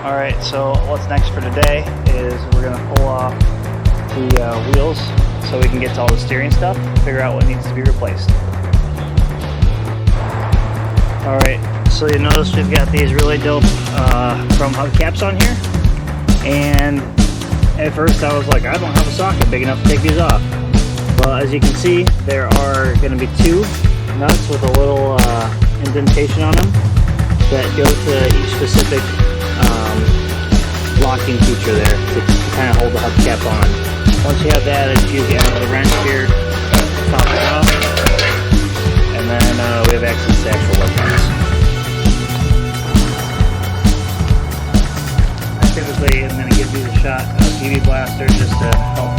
Alright, so what's next for today is we're going to pull off the wheels so we can get to all the steering stuff and figure out what needs to be replaced. Alright, so you notice we've got these really dope chrome hubcaps on here, and at first I was like, I don't have a socket big enough to take these off. Well, as you can see, there are going to be two nuts with a little indentation on them that go to each specific locking feature there to kind of hold the hubcap on. Once you have that, you get out of the wrench here, pop it off, and then we have access to actual lug nuts. I typically am going to give these a shot of PV Blaster just to help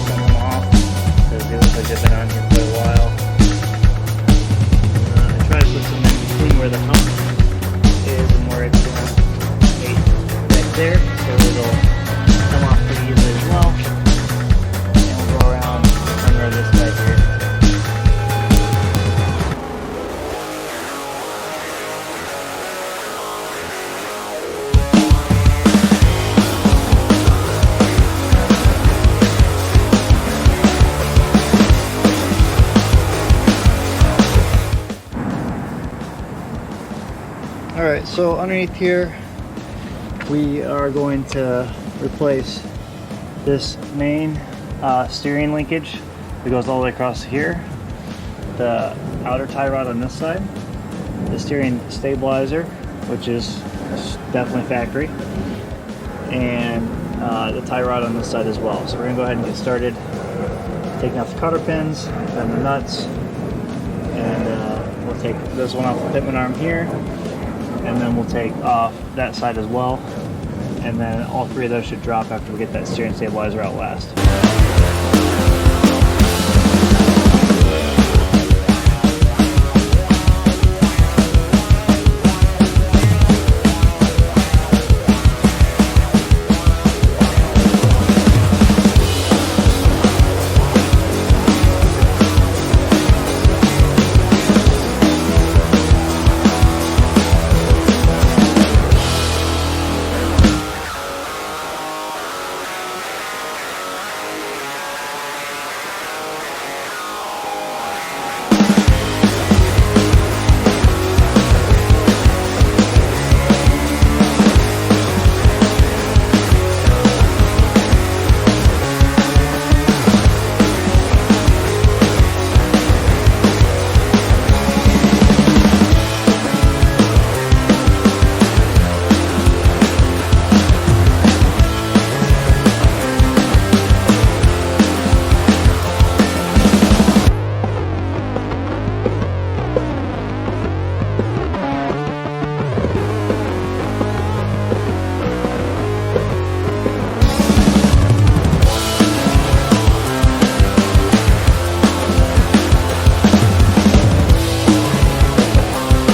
them off, because they look like they've been on here for a while. I try to put some in between where the hump is and where it's going to there, so it'll come off pretty easily as well. And we'll go around and run this guy here. Alright, so underneath here we are going to replace this main steering linkage that goes all the way across here, the outer tie rod on this side, the steering stabilizer, which is definitely factory, and the tie rod on this side as well. So we're going to go ahead and get started taking off the cotter pins and the nuts, and we'll take this one off the pitman arm here, and then we'll take off that side as well, and then all three of those should drop after we get that steering stabilizer out last.